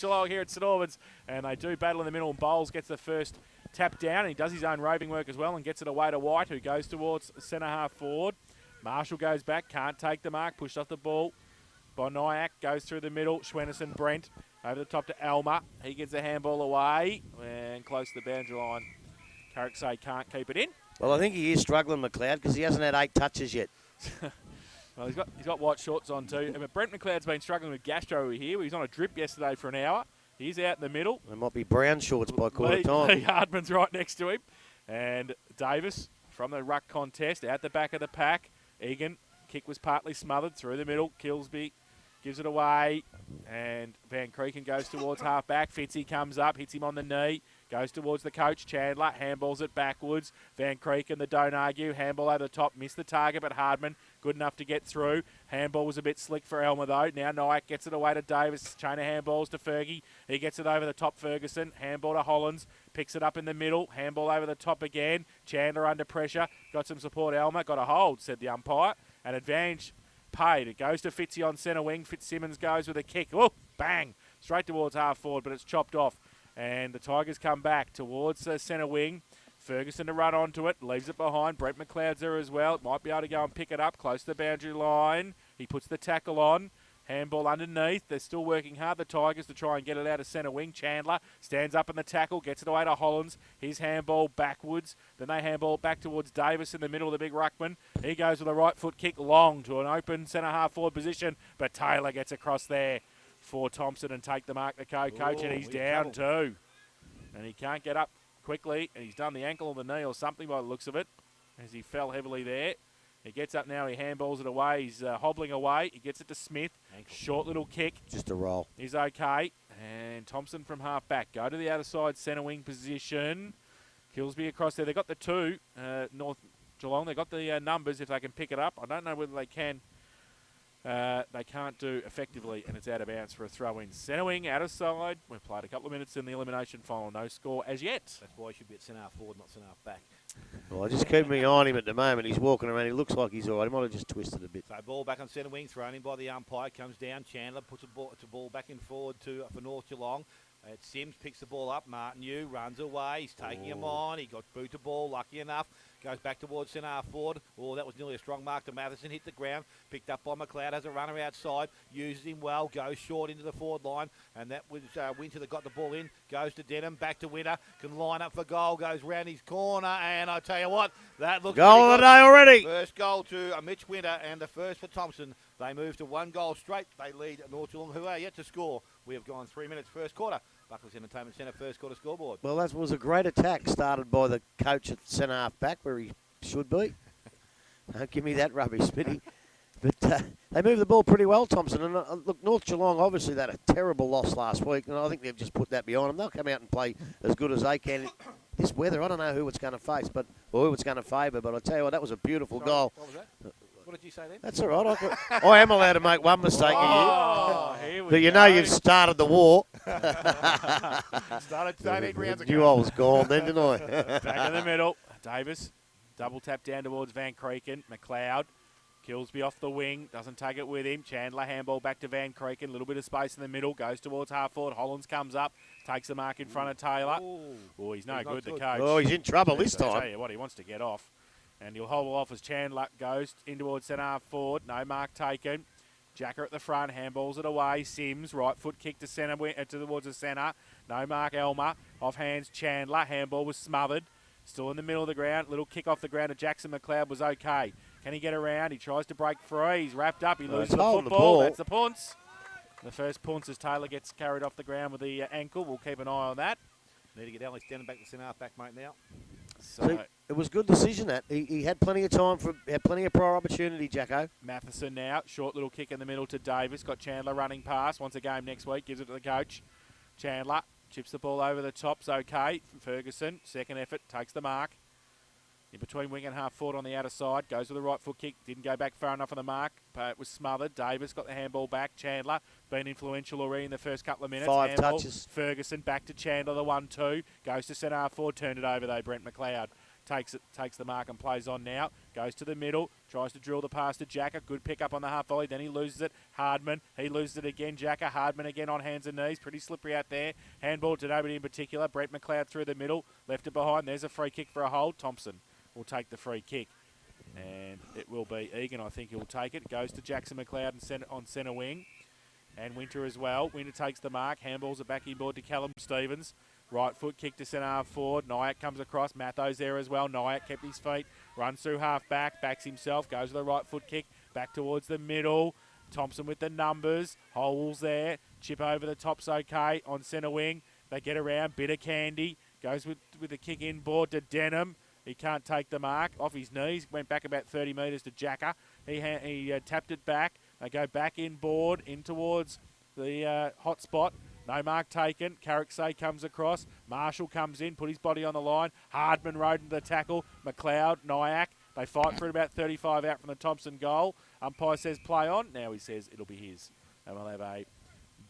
Geelong here at St Albans, and they do battle in the middle, and Bowles gets the first tap down, and he does his own roving work as well and gets it away to White, who goes towards centre half forward. Marshall goes back, can't take the mark, pushed off the ball. Boniak goes through the middle. Schwennerson, Brent over the top to Elmer. He gets a handball away and close to the boundary line. Carricksay can't keep it in. Well, I think he is struggling, McLeod, because he hasn't had 8 touches yet. Well, he's got white shorts on too. But Brent McLeod's been struggling with gastro here. He was on a drip yesterday for an hour. He's out in the middle. There might be brown shorts by quarter time. Lee Hardman's right next to him. And Davis from the ruck contest out the back of the pack. Egan, kick was partly smothered through the middle. Kilsby gives it away. And Van Creeken goes towards half back. Fitzy comes up, hits him on the knee. Goes towards the coach, Chandler, handballs it backwards. Van Creeken, the don't argue, handball over the top, missed the target, but Hardman, good enough to get through. Handball was a bit slick for Elmer, though. Now Nyack gets it away to Davis, chain of handballs to Fergie. He gets it over the top, Ferguson, handball to Hollands, picks it up in the middle, handball over the top again. Chandler under pressure, got some support, Elmer, got a hold, said the umpire. An advantage paid. It goes to Fitzy on centre wing. Fitzsimmons goes with a kick. Oh, bang, straight towards half forward, but it's chopped off. And the Tigers come back towards the centre wing. Ferguson to run onto it, leaves it behind. Brent McLeod's there as well. Might be able to go and pick it up close to the boundary line. He puts the tackle on. Handball underneath. They're still working hard, the Tigers, to try and get it out of centre wing. Chandler stands up in the tackle, gets it away to Hollands. His handball backwards. Then they handball back towards Davis in the middle of the big ruckman. He goes with a right foot kick long to an open centre half forward position, but Taylor gets across there for Thompson and take the mark, the coach, and he's down too. And he can't get up quickly, and he's done the ankle or the knee or something by the looks of it, as he fell heavily there. He gets up now, he handballs it away, he's hobbling away, he gets it to Smith, short little kick. Just a roll. He's okay, and Thompson from half back, go to the outer side centre wing position. Kilsby across there, they've got the two, North Geelong, they've got the numbers if they can pick it up. I don't know whether they can. They can't do effectively, and it's out of bounds for a throw-in. Centre wing, out of side. We've played a couple of minutes in the elimination final. No score as yet. That's why he should be at centre half forward, not centre half back. Well, I just keep my eye on him at the moment. He's walking around. He looks like he's all right. He might have just twisted a bit. So ball back on centre wing, thrown in by the umpire. Comes down. Chandler puts a ball back in forward for North Geelong. Sims picks the ball up. Martin Yu runs away. He's taking him on. He got boot to ball, lucky enough. Goes back towards centre half forward. Oh, that was nearly a strong mark to Matheson. Hit the ground. Picked up by McLeod. Has a runner outside. Uses him well. Goes short into the forward line. And that was Winter that got the ball in. Goes to Denham. Back to Winter. Can line up for goal. Goes round his corner. And I tell you what, that looks goal of the day already. First goal to Mitch Winter and the first for Thompson. They move to 1 goal straight. They lead North Geelong, who are yet to score. We have gone 3 minutes first quarter. Buckley's Entertainment Centre first quarter scoreboard. Well, that was a great attack started by the coach at centre half back where he should be. Don't give me that rubbish, Smitty. But they moved the ball pretty well, Thompson. And look, North Geelong, obviously, they had a terrible loss last week, and I think they've just put that behind them. They'll come out and play as good as they can. This weather, I don't know who it's going to face, or who it's going to favour, but I tell you what, that was a beautiful goal. What was that? What did you say then? That's all right. I am allowed to make one mistake Oh, a here we year. But you go. know you've started the war. Started 13 rounds ago. Knew I was gone then, didn't I? Back in the middle. Davis, double tap down towards Van Creeken. McLeod, Kilsby off the wing, doesn't take it with him. Chandler, handball back to Van Creeken. A little bit of space in the middle, goes towards half forward. Hollands comes up, takes the mark in front of Taylor. Oh, he's no good, the coach. Oh, he's in trouble this I tell time. you what, he wants to get off. And he'll hold off as Chandler goes in towards centre half forward. No mark taken. Jacker at the front, handballs it away. Sims, right foot kick to centre, towards the centre. No mark, Elmer. Off hands, Chandler. Handball was smothered. Still in the middle of the ground. Little kick off the ground to Jackson McLeod was okay. Can he get around? He tries to break free. He's wrapped up. He loses the football. That's the punts. The first punts as Taylor gets carried off the ground with the ankle. We'll keep an eye on that. Need to get Alex Denham back to centre half back, mate, now. So it was a good decision that. He had plenty of time, had plenty of prior opportunity, Jacko. Matheson now, short little kick in the middle to Davis. Got Chandler running past. Wants a game next week. Gives it to the coach. Chandler chips the ball over the top's okay. Ferguson, second effort, takes the mark. In between wing and half forward on the outer side. Goes with the right foot kick. Didn't go back far enough on the mark. But it was smothered. Davis got the handball back. Chandler, been influential already in the first couple of minutes. 5 handball. touches. Ferguson back to Chandler, the 1-2. Goes to centre half forward. Turned it over though, Brent McLeod. Takes the mark and plays on now. goes to the middle, tries to drill the pass to Jacker. Good pick up on the half volley. Then he loses it. Hardman, he loses it again. Jacker, Hardman again on hands and knees. Pretty slippery out there. Handball to nobody in particular. Brett McLeod through the middle, left it behind. There's a free kick for a hold. Thompson will take the free kick. And it will be Egan, I think, who'll take it. It goes to Jackson McLeod on centre wing. And Winter as well. Winter takes the mark. Handballs it back inboard to Callum Stevens. Right foot kick to centre half forward. Nyack comes across. Matthos there as well. Nyack kept his feet. Runs through half back. Backs himself. Goes with the right foot kick. Back towards the middle. Thompson with the numbers. Holes there. Chip over the top's okay. On centre wing. They get around. Bit of candy. Goes with the kick inboard to Denham. He can't take the mark. Off his knees. Went back about 30 metres to Jacker. He tapped it back. They go back inboard in towards the hot spot. No mark taken. Carricksay comes across. Marshall comes in, put his body on the line. Hardman rode into the tackle. McLeod, Nyack. They fight for it about 35 out from the Thompson goal. Umpire says play on. Now he says it'll be his. And we'll have a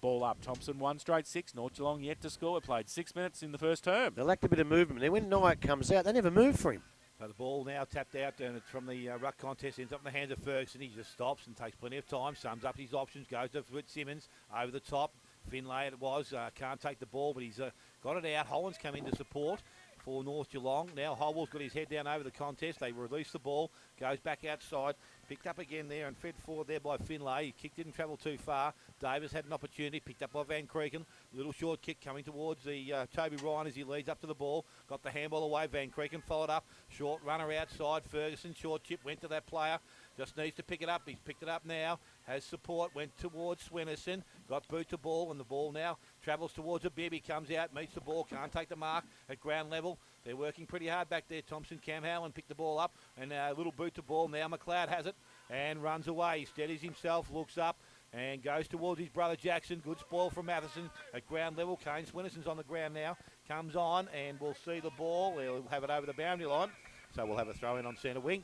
ball up. Thompson 1 straight 6. North Geelong yet to score. It played 6 minutes in the first term. They lacked a bit of movement. Then when Nyack comes out, they never move for him. So the ball now tapped out, and it's from the ruck contest, ends up in the hands of Ferguson. He just stops and takes plenty of time, sums up his options, goes to Fitzsimmons over the top. Finlay it was, can't take the ball, but he's got it out. Holland's come in to support for North Geelong. Now Howell's got his head down over the contest. They release the ball, goes back outside, picked up again there and fed forward there by Finlay. He kick didn't travel too far. Davis had an opportunity, picked up by Van Creeken. Little short kick coming towards the Toby Ryan as he leads up to the ball. Got the handball away. Van Creeken followed up. Short runner outside. Ferguson, short chip, went to that player. Just needs to pick it up. He's picked it up now. Has support. Went towards Swennerson. Got boot to ball, and the ball now travels towards a bib. He comes out, meets the ball. Can't take the mark at ground level. They're working pretty hard back there. Thompson, Cam Howland picked the ball up, and a little boot to ball. Now McLeod has it and runs away. He steadies himself, looks up, and goes towards his brother Jackson. Good spoil from Matheson at ground level. Kane Swennerson's on the ground now. Comes on, and we'll see the ball. He'll have it over the boundary line. So we'll have a throw in on centre wing.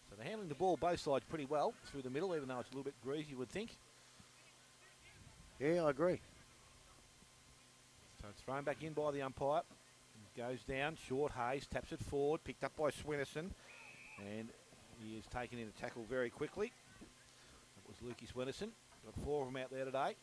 So they're handling the ball both sides pretty well through the middle, even though it's a little bit greasy, you would think. Yeah, I agree. So it's thrown back in by the umpire. Goes down, short Hayes, taps it forward, picked up by Swennerson. And he is taken in a tackle very quickly. That was Lukey Swennerson. Got 4 of them out there today.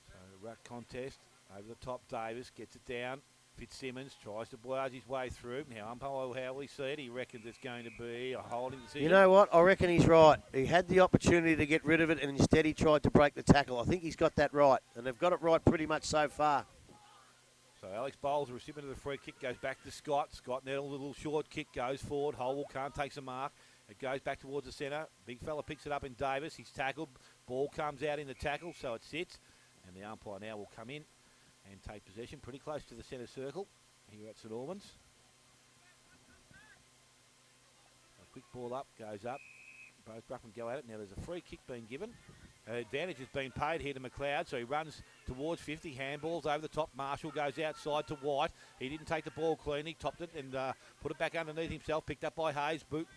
So ruck contest, over the top Davis, gets it down. Fitzsimmons tries to blouse his way through. Now umpire, how will he see it? He reckons it's going to be a holding decision. You know what? I reckon he's right. He had the opportunity to get rid of it, and instead he tried to break the tackle. I think he's got that right, and they've got it right pretty much so far. So Alex Bowles, the recipient of the free kick, goes back to Scott. Scott now a little short kick, goes forward. Holwell can't take some mark. It goes back towards the centre. Big fella picks it up in Davis. He's tackled. Ball comes out in the tackle, so it sits. And the umpire now will come in and take possession pretty close to the centre circle here at St Albans. A quick ball up, goes up. Both ruckmen go at it. Now there's a free kick being given. Advantage has been paid here to McLeod, so he runs towards 50. Handballs over the top. Marshall goes outside to White. He didn't take the ball cleanly, topped it and put it back underneath himself. Picked up by Hayes. Boot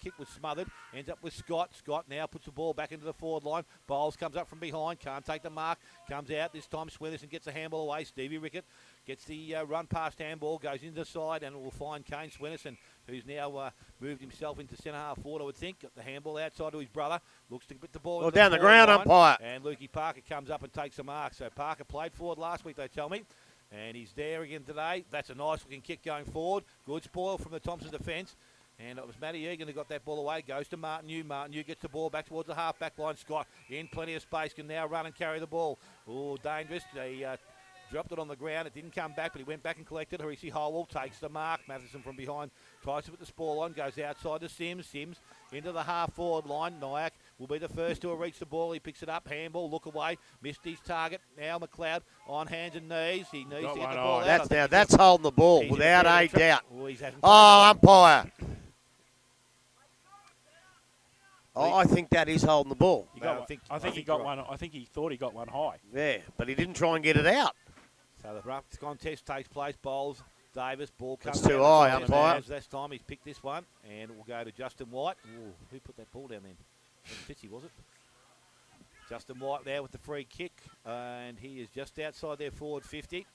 kick was smothered. Ends up with Scott. Scott now puts the ball back into the forward line. Bowles comes up from behind. Can't take the mark. Comes out. This time Swennerson gets the handball away. Stevie Rickett gets the run past handball. Goes into the side and will find Kane Swennerson, who's now moved himself into centre half forward, I would think. Got the handball outside to his brother. Looks to get the ball. Well, down the ground, line. umpire. And Lukey Parker comes up and takes a mark. So Parker played forward last week, they tell me. And he's there again today. That's a nice looking kick going forward. Good spoil from the Thompson defence. And it was Matty Egan who got that ball away. Goes to Martin Yu. Martin Yu gets the ball back towards the half-back line. Scott in plenty of space, can now run and carry the ball. Oh, dangerous. They dropped it on the ground. It didn't come back, but he went back and collected. Harisi Howell takes the mark. Matheson from behind tries to put the spoil on. Goes outside to Sims. Sims into the half-forward line. Nyack will be the first to reach the ball. He picks it up. Handball, look away. Missed his target. Now McLeod on hands and knees. He needs to get the ball out. That's holding the ball without a doubt. Oh, umpire. I think that is holding the ball. I think he got one. I think he thought he got one high. Yeah, but he didn't try and get it out. So the rough contest takes place. Bowles, Davis, ball comes That's too down. high, umpire. This time he's picked this one, and it will go to Justin White. Ooh, who put that ball down then? Fitzy, was it? Justin White there with the free kick, and he is just outside their forward 50.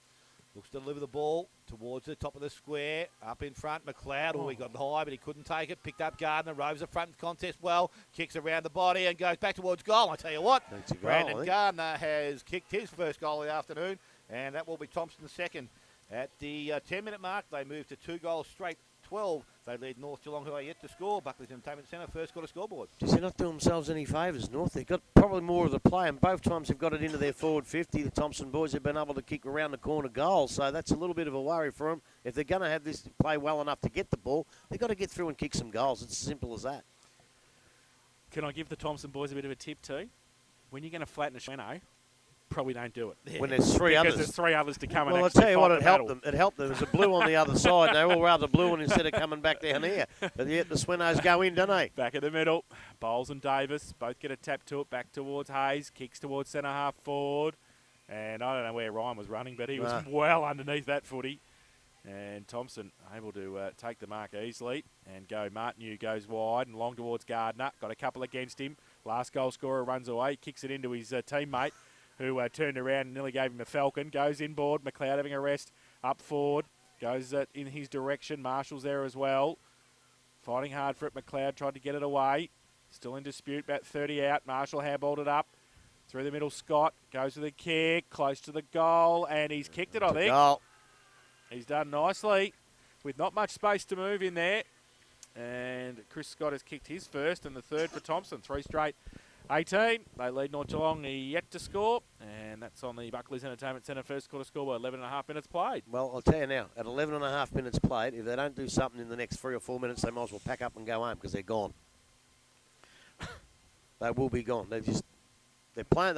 Looks to deliver the ball towards the top of the square. Up in front, McLeod. Oh, he got high, but he couldn't take it. Picked up Gardner. Roves the front contest well. Kicks around the body and goes back towards goal. I tell you what, That's a goal, Brandon Gardner has kicked his first goal of the afternoon, and that will be Thompson's second. At the 10-minute mark, they move to 2 goals straight. 12. They lead North Geelong, who are yet to score. Buckley's Entertainment Centre, first quarter scoreboard. Does they're not doing themselves any favours, North? They've got probably more of the play, and both times they've got it into their forward 50. The Thompson boys have been able to kick around the corner goals, so that's a little bit of a worry for them. If they're going to have this play well enough to get the ball, they've got to get through and kick some goals. It's as simple as that. Can I give the Thompson boys a bit of a tip too? When you're going to flatten a Schweno, probably don't do it. When there's three because others. there's 3 others to come and Well, I'll actually tell you what, fight it the helped battle. them. It helped them. There's a blue on the other side. They all rather blue one instead of coming back down here. But yet the Swinos go in, don't they? Back in the middle, Bowles and Davis both get a tap to it, back towards Hayes, kicks towards centre half forward. And I don't know where Ryan was running, but he was well underneath that footy. And Thompson able to take the mark easily and go. Martin goes wide and long towards Gardner. Got a couple against him. Last goal scorer runs away, kicks it into his teammate, who turned around and nearly gave him a falcon. Goes inboard. McLeod having a rest up forward. Goes in his direction. Marshall's there as well. Fighting hard for it. McLeod tried to get it away. Still in dispute. About 30 out. Marshall handballed it up. Through the middle, Scott goes with the kick. Close to the goal. And he's kicked it, I think. Goal. He's done nicely with not much space to move in there. And Chris Scott has kicked his first and the third for Thompson. 3 straight 18. They lead North Geelong yet to score. And that's on the Buckley's Entertainment Centre first quarter score by 11.5 minutes played. Well, I'll tell you now, at 11.5 minutes played, if they don't do something in the next 3 or 4 minutes, they might as well pack up and go home because they're gone. They will be gone. They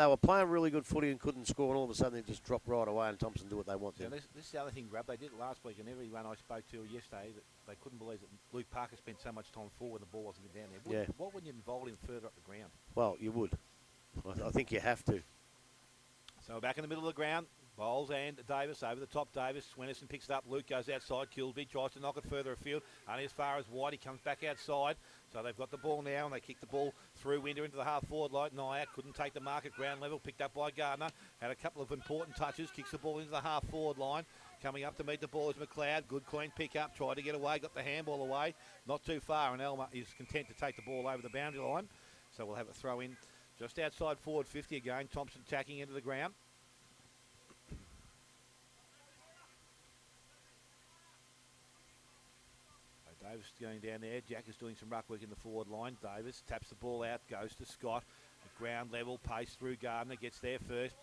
were playing really good footy and couldn't score, and all of a sudden they just drop right away and Thompson do what they want to. This is the other thing, Grub. They did it last week, and everyone I spoke to yesterday, that they couldn't believe that Luke Parker spent so much time forward when the ball wasn't getting down there. What would you involve him further up the ground? Well, you would. I think you have to. So back in the middle of the ground, Bowles and Davis over the top. Davis, Swenison picks it up. Luke goes outside. Kilsby tries to knock it further afield. Only as far as wide. He comes back outside. So they've got the ball now, and they kick the ball through Winter into the half-forward line. Nyack couldn't take the mark at ground level. Picked up by Gardner. Had a couple of important touches. Kicks the ball into the half-forward line. Coming up to meet the ball is McLeod. Good, clean pick-up. Tried to get away. Got the handball away. Not too far, and Elmer is content to take the ball over the boundary line. So we'll have a throw in just outside forward 50 again. Thompson tacking into the ground. Davis going down there. Jack is doing some ruck work in the forward line. Davis taps the ball out, goes to Scott. At ground level, pace through Gardner, gets there first.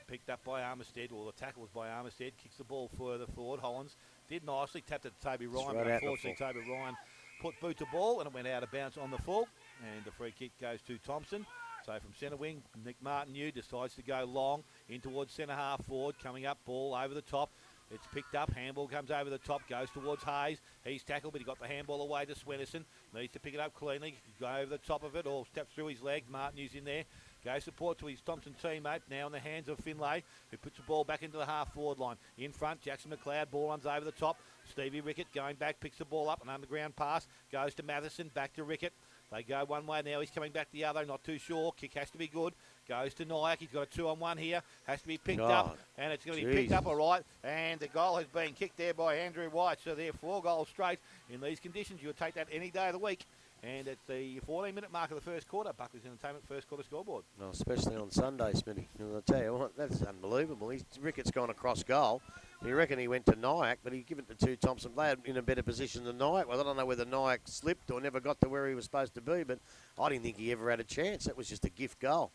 Picked up by Armistead, or the tackle was by Armistead. Kicks the ball further forward. Hollins did nicely, tapped it to Toby Ryan, but unfortunately Toby Ryan put boot to ball, and it went out of bounds on the full. And the free kick goes to Thompson. So from centre wing, Nick Martin decides to go long in towards centre half forward. Coming up, ball over the top. It's picked up. Handball comes over the top, goes towards Hayes. He's tackled, but he got the handball away to Swenison. Needs to pick it up cleanly. Go over the top of it, or steps through his legs. Martin in there. Goes support to his Thompson teammate. Now in the hands of Finlay, who puts the ball back into the half-forward line. In front, Jackson McLeod. Ball runs over the top. Stevie Rickett going back, picks the ball up. An underground pass. Goes to Matheson. Back to Rickett. They go one way now. He's coming back the other. Not too sure. Kick has to be good. Goes to Nyack. He's got a 2-on-1 here. Has to be picked up. And it's going to be picked up all right. And the goal has been kicked there by Andrew White. So they're 4 goals straight. In these conditions, you would take that any day of the week. And at the 14-minute mark of the first quarter, Buckley's Entertainment first quarter scoreboard. No, especially on Sunday, Smitty. And I'll tell you what, that's unbelievable. Rickett's gone across goal. You reckon he went to Nyack, but he given it to 2 Thompson. They had in a better position than Nyack. Well, I don't know whether Nyack slipped or never got to where he was supposed to be, but I didn't think he ever had a chance. That was just a gift goal.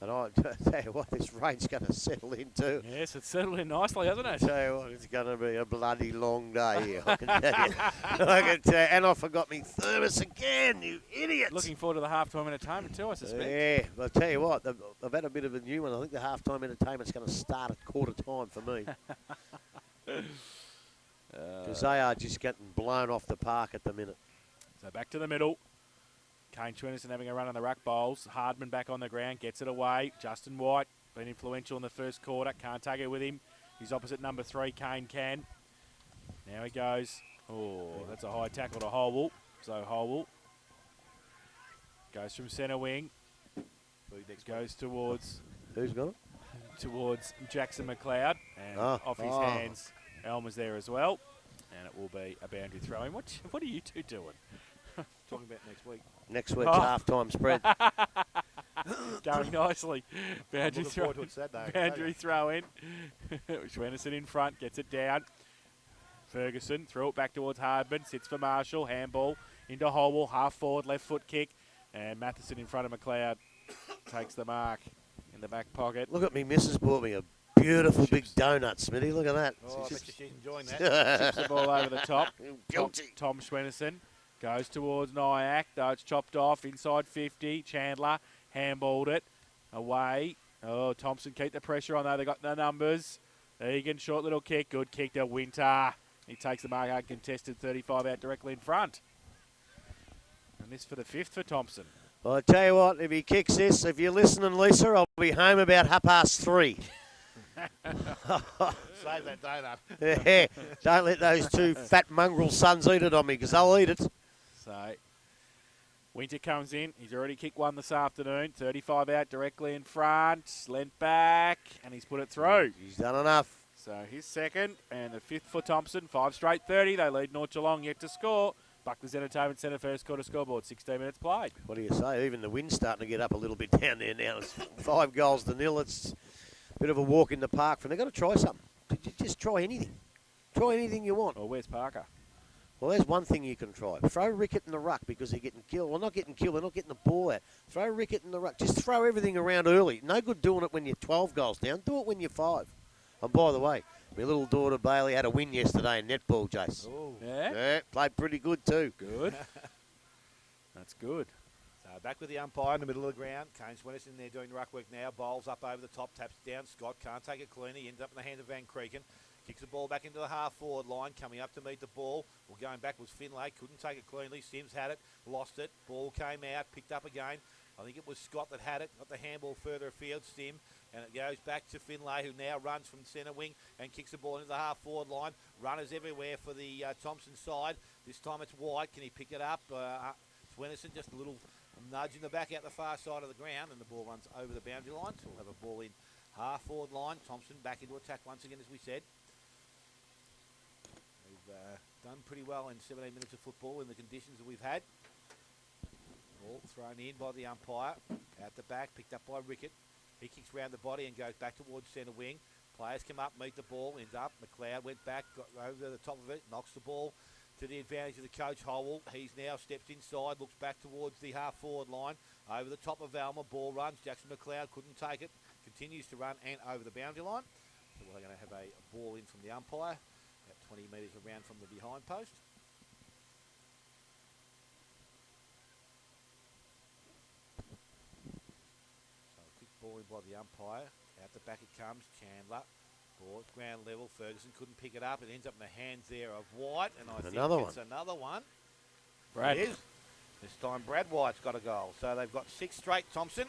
And I tell you what, this rain's going to settle in too. Yes, it's settled in nicely, hasn't it? I tell you what, it's going to be a bloody long day here, I can tell you. I can tell you. And I forgot me thermos again, you idiots. Looking forward to the half-time entertainment too, I suspect. Yeah, but I'll tell you what, I've had a bit of a new one. I think the half-time entertainment's going to start at quarter time for me. Because they are just getting blown off the park at the minute. So back to the middle. Kane Schwenison having a run on the ruck bowls. Hardman back on the ground, gets it away. Justin White, been influential in the first quarter. Can't take it with him. He's opposite number 3, Kane can. Now he goes. Oh, that's a high tackle to Holwell. So Holwell goes from centre wing. Goes towards... Who's got it? towards Jackson McLeod. And off his hands, Elmer's there as well. And it will be a boundary throw-in. What are you two doing? Talking about next week. Next week's half-time spread. Going nicely. Boundary looking forward to it Saturday. Boundary throw-in. Schwennerson in front, gets it down. Ferguson, throw it back towards Hardman, sits for Marshall, handball into Holwell, half forward, left foot kick, and Matheson in front of McLeod takes the mark in the back pocket. Look at me, Mrs. bought me a beautiful big donut, Smitty. Look at that. Oh, I bet you she's enjoying that. Chips the ball over the top. Guilty. Thom Schwennerson goes towards Nyack, though it's chopped off, inside 50. Chandler handballed it away. Oh, Thompson keep the pressure on though. They got the numbers. Egan, short little kick, good kick to Winter. He takes the mark uncontested, 35 out directly in front. And this for the 5th for Thompson. Well, I tell you what, if he kicks this, if you're listening, Lisa, I'll be home about 3:30. Save that donut. Yeah, don't let those two fat mongrel sons eat it on me, because I'll eat it. So, Winter comes in. He's already kicked one this afternoon. 35 out directly in front. Lent back, and he's put it through. He's done enough. So his 2nd and the 5th for Thompson. 5 straight 30. They lead North Geelong yet to score. Buckley's Entertainment Centre first quarter scoreboard. 16 minutes played. What do you say? Even the wind's starting to get up a little bit down there now. It's 5 goals to 0. It's a bit of a walk in the park for them. They've got to try something. Just try anything. Try anything you want. Well, where's Parker? Well, there's one thing you can try. Throw Rickett in the ruck because they're getting killed. Well, not getting killed. They're not getting the ball out. Throw Rickett in the ruck. Just throw everything around early. No good doing it when you're 12 goals down. Do it when you're 5. And by the way, my little daughter Bailey had a win yesterday in netball, Jace. Oh. Yeah? Played pretty good too. Good. That's good. So back with the umpire in the middle of the ground. Kane Swennerson there doing the ruck work now. Bowls up over the top, taps down. Scott can't take it clean. He ends up in the hands of Van Creeken. Kicks the ball back into the half-forward line. Coming up to meet the ball. Well, going back was Finlay. Couldn't take it cleanly. Sims had it. Lost it. Ball came out. Picked up again. I think it was Scott that had it. Got the handball further afield. Sim. And it goes back to Finlay, who now runs from centre wing and kicks the ball into the half-forward line. Runners everywhere for the Thompson side. This time it's White. Can he pick it up? Swennerson, just a little nudge in the back out the far side of the ground, and the ball runs over the boundary line. So we'll have a ball in half-forward line. Thompson back into attack once again, as we said. We've done pretty well in 17 minutes of football in the conditions that we've had. Ball thrown in by the umpire. Out the back, picked up by Rickett. He kicks round the body and goes back towards centre wing. Players come up, meet the ball, ends up. McLeod went back, got over the top of it, knocks the ball to the advantage of the coach, Holwell. He's now steps inside, looks back towards the half-forward line. Over the top of Valma, ball runs. Jackson McLeod couldn't take it. Continues to run and over the boundary line. So we're going to have a ball in from the umpire, about 20 metres around from the behind post. Ball in by the umpire. Out the back it comes. Chandler. Ball at ground level. Ferguson couldn't pick it up. It ends up in the hands there of White. And I think it's another one. Brad. It is. This time Brad White's got a goal. So they've got 6 straight, Thompson.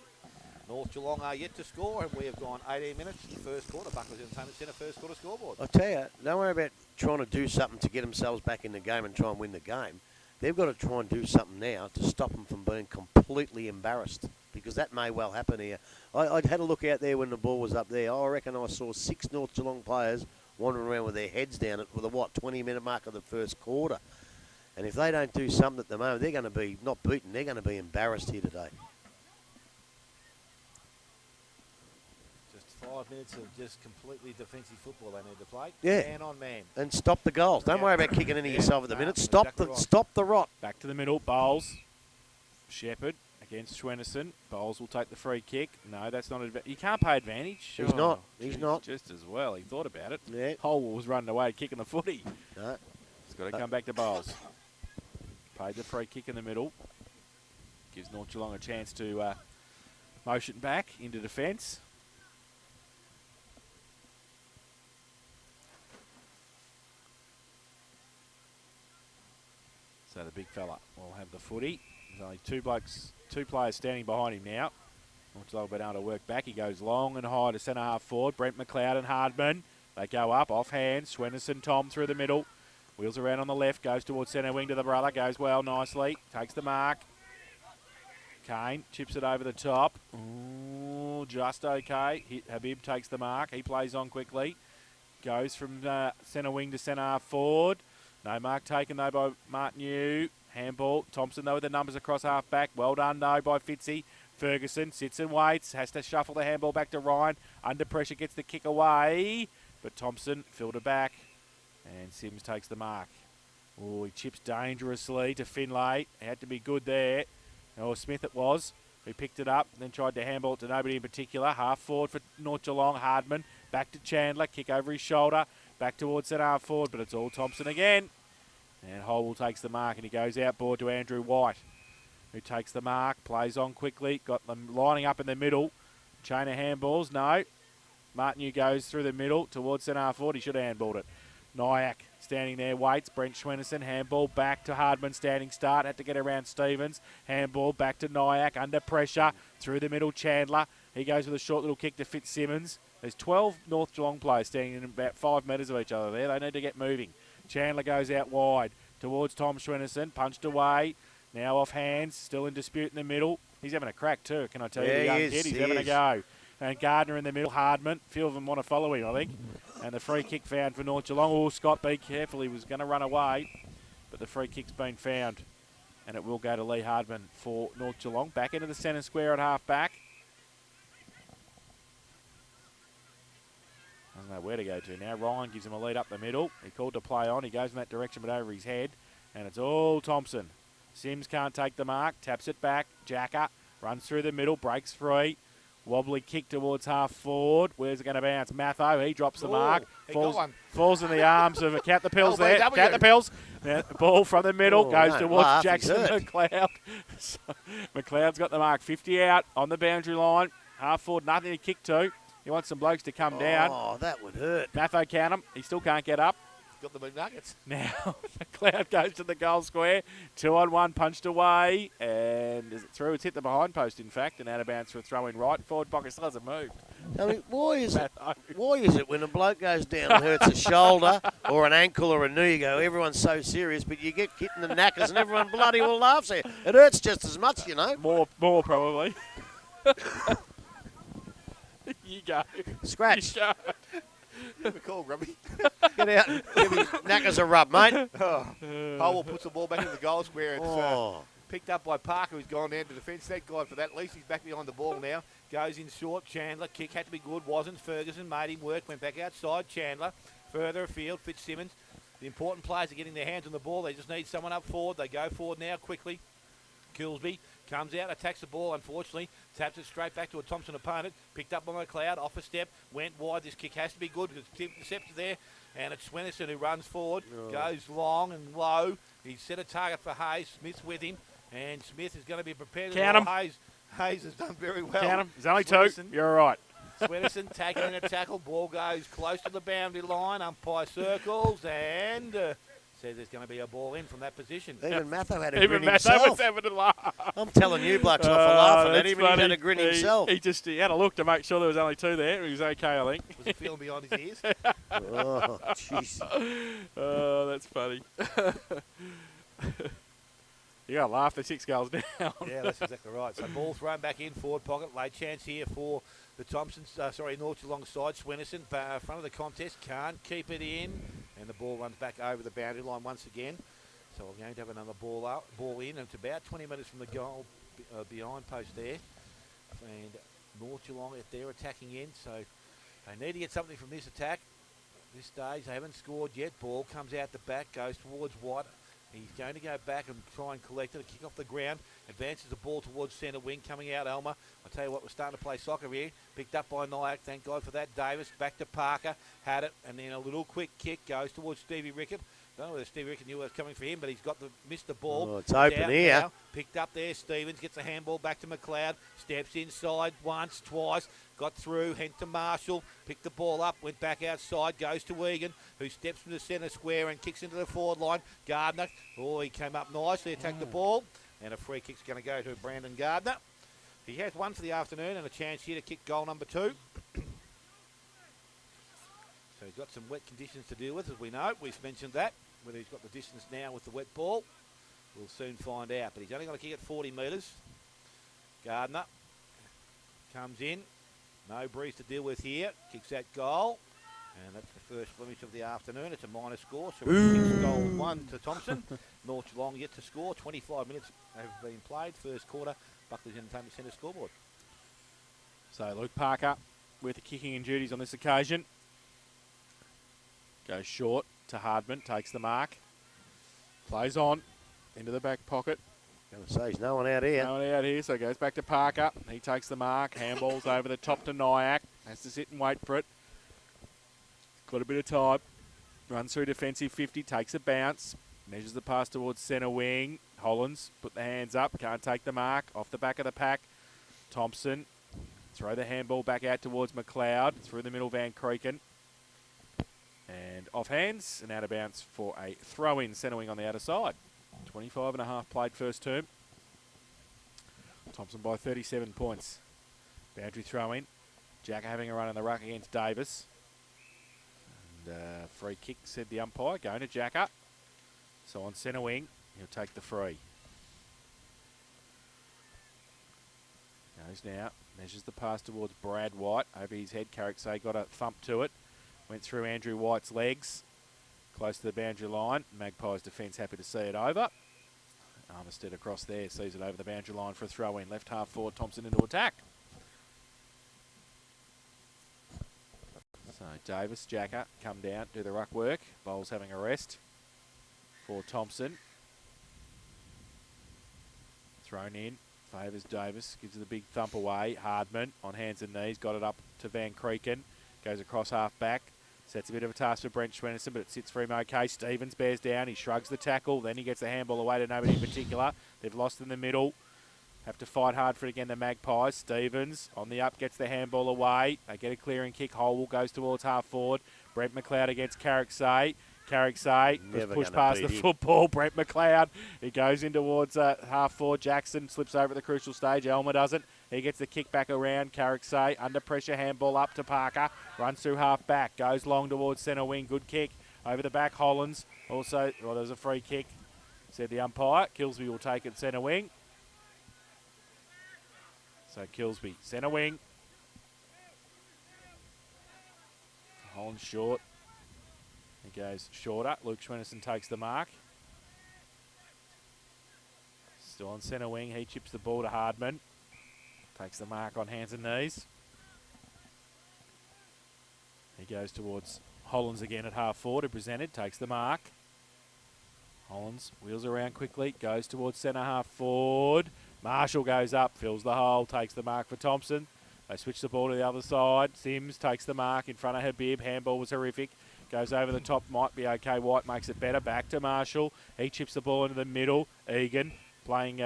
North Geelong are yet to score, and we have gone 18 minutes in the first quarter. Buckley's Entertainment Centre first quarter scoreboard. I tell you, don't worry about trying to do something to get themselves back in the game and try and win the game. They've got to try and do something now to stop them from being completely embarrassed, because that may well happen here. I'd had a look out there when the ball was up there. I reckon I saw 6 North Geelong players wandering around with their heads down at the 20-minute mark of the first quarter. And if they don't do something at the moment, they're going to be not beaten. They're going to be embarrassed here today. Just 5 minutes of just completely defensive football they need to play. Yeah. Man on man. And stop the goals. Don't worry about kicking any yourself at the minute. Stop exactly right. Stop the rot. Back to the middle. Bowles. Shepherd against Schwennerson. Bowles will take the free kick. No, that's not advantage. You can't pay advantage. He's not. He's not. Just as well. He thought about it. Yeah. Holwell was running away, kicking the footy. No. It's got to come back to Bowles. Paid the free kick in the middle. Gives North Geelong a chance to motion back into defence. So the big fella will have the footy. There's only two players standing behind him now. North Geelong been able to work back. He goes long and high to centre half forward. Brent McLeod and Hardman. They go up, off hands. Schwennerson, Thom through the middle. Wheels around on the left, goes towards centre wing to the brother, goes well nicely, takes the mark. Kane chips it over the top. Ooh, signal just okay. Habib takes the mark. He plays on quickly. Goes from centre wing to centre half forward. No mark taken though by Martin. Handball. Thompson though with the numbers across half back. Well done though by Fitzy. Ferguson sits and waits. Has to shuffle the handball back to Ryan. Under pressure gets the kick away. But Thompson filled it back. And Sims takes the mark. Oh, he chips dangerously to Finlay. He had to be good there. Oh, Smith it was. He picked it up, then tried to handball it to nobody in particular. Half forward for North Geelong. Hardman back to Chandler. Kick over his shoulder. Back towards centre half forward, but it's all Thompson again. And Holwell takes the mark, and he goes outboard to Andrew White, who takes the mark, plays on quickly. Got them lining up in the middle. Chain of handballs, no. Martin goes through the middle towards centre half forward. He should have handballed it. Nyack standing there, waits. Brent Schwennerson, handball back to Hardman, standing start. Had to get around Stevens. Handball back to Nyack, under pressure. Through the middle, Chandler. He goes with a short little kick to Fitzsimmons. There's 12 North Geelong players standing in about 5 metres of each other there. They need to get moving. Chandler goes out wide towards Thom Schwennerson. Punched away. Now off hands. Still in dispute in the middle. He's having a crack too, can I tell you? The young kid, he's having a go. And Gardner in the middle, Hardman. A few of them want to follow him, I think. And the free kick found for North Geelong. Oh, Scott, be careful. He was going to run away. But the free kick's been found. And it will go to Lee Hardman for North Geelong. Back into the centre square at half back. Doesn't know where to go to now. Ryan gives him a lead up the middle. He called to play on. He goes in that direction but over his head. And it's all Thompson. Sims can't take the mark. Taps it back. Jacker runs through the middle. Breaks free. Wobbly kick towards half forward. Where's it going to bounce? Matho, he drops the mark. Falls in the arms of Count the Pills there. Count the Pills. Now, ball from the middle goes towards Jackson McLeod. So, McLeod's got the mark. 50 out on the boundary line. Half forward, nothing to kick to. He wants some blokes to come down. Oh, that would hurt. Matho count him. He still can't get up. Got the big nuggets. Now, McLeod goes to the goal square. 2-on-1, punched away. And is it through? It's hit the behind post, in fact, and out of bounds for a throw in right. Forward pocket still hasn't moved. I mean, why is it when a bloke goes down and hurts a shoulder or an ankle or a knee, you go, everyone's so serious, but you get hit in the knackers and everyone bloody well laughs at you. It hurts just as much, you know. More probably. You go. Scratch. You go. Give a call, Grubby. Get out and give his knackers a rub, mate. Howell puts the ball back in the goal square. It's picked up by Parker, who's gone down to defence. Thank God for that. At least he's back behind the ball now. Goes in short. Chandler. Kick had to be good. Wasn't. Ferguson made him work. Went back outside. Chandler. Further afield. Fitzsimmons. The important players are getting their hands on the ball. They just need someone up forward. They go forward now quickly. Kilsby comes out, attacks the ball, unfortunately. Taps it straight back to a Thompson opponent. Picked up by McLeod, off a step, went wide. This kick has to be good because the steps are there. And it's Schwennerson who runs forward, goes long and low. He's set a target for Hayes. Smith's with him. And Smith is going to be prepared. Count him. Hayes has done very well. Count him. There's only two. You're all right. Schwennerson taking in a tackle. Ball goes close to the boundary line. Umpire circles and... says there's going to be a ball in from that position. Even Matho had a Even grin Matho himself. was having a laugh. I'm telling you, blokes, not for laughing at him. He funny. had a grin himself. He had a look to make sure there was only two there. He was okay, I think. Was he feeling behind his ears? Oh, jeez. Oh, that's funny. You got to laugh. The 6 goals down. Yeah, that's exactly right. So ball thrown back in, forward pocket. Late chance here for the Thompsons. North alongside Schwennerson. Front of the contest. Can't keep it in. And the ball runs back over the boundary line once again. So we're going to have another ball in. And it's about 20 metres from the goal behind post there. And North Geelong, they're attacking in. So they need to get something from this attack. At this stage, they haven't scored yet. Ball comes out the back, goes towards White. He's going to go back and try and collect it. A kick off the ground. Advances the ball towards centre wing. Coming out, Elmer. I'll tell you what, we're starting to play soccer here. Picked up by Nyack. Thank God for that. Davis back to Parker. Had it. And then a little quick kick goes towards Stevie Rickett. Don't know whether Stevie Rickett knew it was coming for him, but he's missed the ball. Oh, it's open here. Now. Picked up there. Stevens gets a handball back to McLeod. Steps inside once, twice. Got through, hent to Marshall, picked the ball up, went back outside, goes to Egan, who steps from the centre square and kicks into the forward line. Gardner, he came up nicely, attacked the ball, and a free kick's going to go to Brandon Gardner. He has one for the afternoon and a chance here to kick goal number 2. So he's got some wet conditions to deal with, as we know. We've mentioned that. Whether he's got the distance now with the wet ball, we'll soon find out. But he's only going to kick it 40 metres. Gardner comes in. No breeze to deal with here. Kicks that goal. And that's the first blemish of the afternoon. It's a minor score. So it's 6-1 to Thompson. North Geelong yet to score. 25 minutes have been played. First quarter. Buckley's Entertainment Centre scoreboard. So Luke Parker with the kicking and duties on this occasion. Goes short to Hardman. Takes the mark. Plays on. Into the back pocket. Going to say there's no one out here. No one out here, so goes back to Parker. He takes the mark. Handballs over the top to Nyack. Has to sit and wait for it. Got a bit of time. Runs through defensive 50. Takes a bounce. Measures the pass towards centre wing. Hollands put the hands up. Can't take the mark. Off the back of the pack. Thompson. Throw the handball back out towards McLeod. Through the middle, Van Kreken. And off hands and out of bounds for a throw-in centre wing on the outer side. 25.5 played first term. Thompson by 37 points. Boundary throw-in. Jack having a run in the ruck against Davis. And free kick, said the umpire, going to Jacker. So on centre wing, he'll take the free. Goes now, measures the pass towards Brad White. Over his head, Carricksay got a thump to it. Went through Andrew White's legs. Close to the boundary line. Magpies defence happy to see it over. Armistead across there, sees it over the boundary line for a throw-in. Left half forward, Thompson into attack. So Davis, Jacker, come down, do the ruck work. Bowles having a rest for Thompson. Thrown in, favours Davis, gives it the big thump away. Hardman on hands and knees, got it up to Van Kreken. Goes across half back. Sets a bit of a task for Brent Schwenneson, but it sits for him okay. Stevens bears down. He shrugs the tackle. Then he gets the handball away to nobody in particular. They've lost in the middle. Have to fight hard for it again, the Magpies. Stevens on the up gets the handball away. They get a clearing kick. Holwell goes towards half forward. Brent McLeod against Carricksay. Carricksay was pushed past the football. Brent McLeod. He goes in towards half forward. Jackson slips over at the crucial stage. Elmer doesn't. He gets the kick back around. Carricksay under pressure. Handball up to Parker. Runs through half back. Goes long towards centre wing. Good kick. Over the back, Hollands. Also, well, there's a free kick, said the umpire. Kilsby will take it centre wing. So Kilsby, centre wing. Hollands short. He goes shorter. Luke Schwenneson takes the mark. Still on centre wing. He chips the ball to Hardman. Takes the mark on hands and knees. He goes towards Hollands again at half forward. Who presented. Takes the mark. Hollands wheels around quickly. Goes towards centre half forward. Marshall goes up. Fills the hole. Takes the mark for Thompson. They switch the ball to the other side. Sims takes the mark in front of Habib. Handball was horrific. Goes over the top. Might be okay. White makes it better. Back to Marshall. He chips the ball into the middle. Egan playing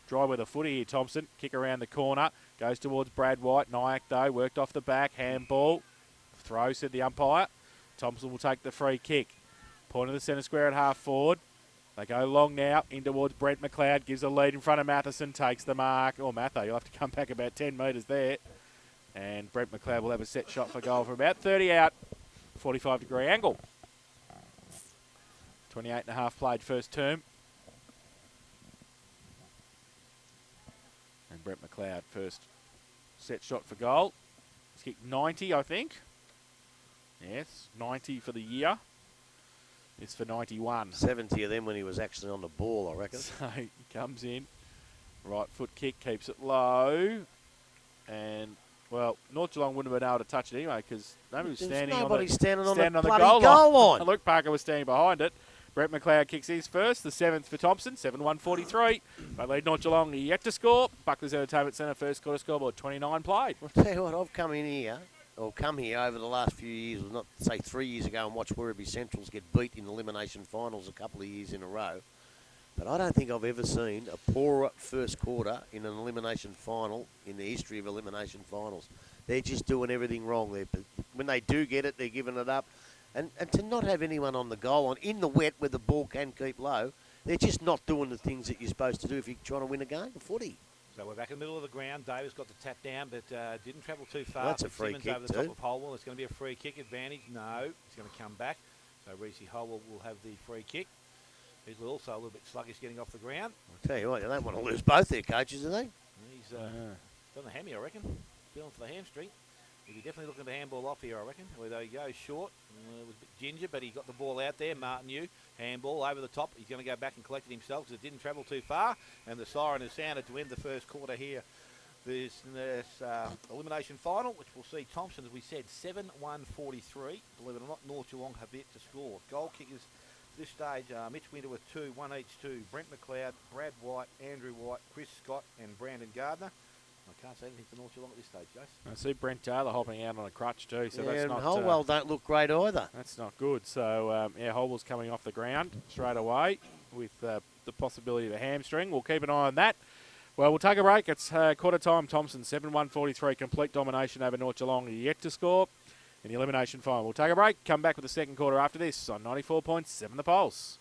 dry with a footy here. Thompson. Kick around the corner. Goes towards Brad White. Nyack, though, worked off the back. Handball. Throw, said the umpire. Thompson will take the free kick. Point of the centre square at half forward. They go long now, in towards Brent McLeod, gives a lead in front of Matheson, takes the mark. Oh, Matho, you'll have to come back about 10 metres there. And Brent McLeod will have a set shot for goal from about 30 out, 45-degree angle. 28.5 played first term. And Brent McLeod first set shot for goal. He's kicked 90, I think. Yes, 90 for the year. It's for 91. 70 of them when he was actually on the ball, I reckon. So he comes in, right foot kick, keeps it low. And, well, North Geelong wouldn't have been able to touch it anyway because nobody was standing on the goal line. Luke Parker was standing behind it. Brett McLeod kicks his first, the 7th for Thompson, 7-1-43. They lead North Geelong yet to score. Buckley's Entertainment Centre first quarter scoreboard, 29 played. I'll tell you what, I've come here over the last few years, not say 3 years ago, and watched Werribee Centrals get beat in elimination finals a couple of years in a row. But I don't think I've ever seen a poorer first quarter in an elimination final in the history of elimination finals. They're just doing everything wrong. When they do get it, they're giving it up. And to not have anyone on the goal line in the wet where the ball can keep low, they're just not doing the things that you're supposed to do if you're trying to win a game of footy. So we're back in the middle of the ground. Davis got the tap down, but didn't travel too far. That's a free Simmons kick over the too. top of Holwell. It's going to be a free kick advantage. No, he's going to come back. So Reece Holwell will have the free kick. He's also a little bit sluggish getting off the ground. I'll tell you what, they don't want to lose both their coaches, do they? He's done the hammy, I reckon. feeling for the hamstring. He'll be definitely looking to handball off here, I reckon. Although he goes short. It was a bit ginger, but he got the ball out there. Martin Yu, handball over the top. He's going to go back and collect it himself because it didn't travel too far. And the siren has sounded to end the first quarter here. This elimination final, which we'll see Thompson, as we said, 7-1-43. Believe it or not, North Geelong have yet to score. Goal kickers this stage, Mitch Winter with 2, 1 each 2. Brent McLeod, Brad White, Andrew White, Chris Scott and Brandon Gardner. I can't say anything for North Geelong at this stage, Jace. I see Brent Taylor hopping out on a crutch too, so Yeah, that's and not... Holwell don't look great either. That's not good. So, Holwell's coming off the ground straight away with the possibility of a hamstring. We'll keep an eye on that. Well, we'll take a break. It's quarter time. Thompson, 7-1-43, complete domination over North Geelong, yet to score in the elimination final. We'll take a break, come back with the second quarter after this on 94.7 The Pulse.